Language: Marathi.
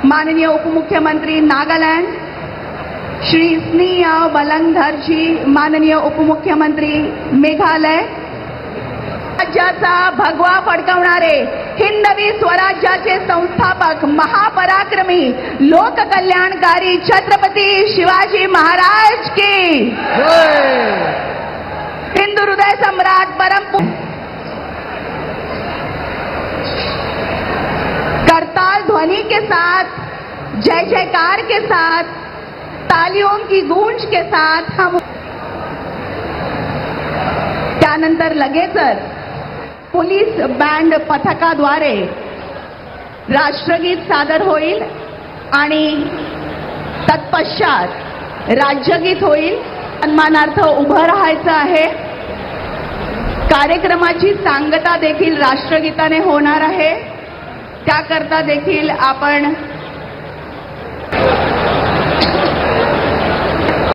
माननीय उपमुख्यमंत्री नागालैंड श्री स्नेहा बलंगधर जी, माननीय उपमुख्यमंत्री मेघालय, राज्याचा भगवा फडकवणारे हिंदवी स्वराज्याचे संस्थापक महापराक्रमी लोककल्याणकारी छत्रपती शिवाजी महाराज की हिंदू हृदय सम्राट परम करताल ध्वनि के साथ, जय जयकार के साथ, तालियों की गूंज के साथ हम त्यानंतर लगेचच पोलीस बँड पथकाद्वारे राष्ट्रगीत सादर होईल आणि तत्पश्चात राज्यगीत होईल. सन्मानार्थ उभं राहायचं आहे. कार्यक्रमाची सांगता देखील राष्ट्रगीताने होणार आहे. त्याकरता देखील आपण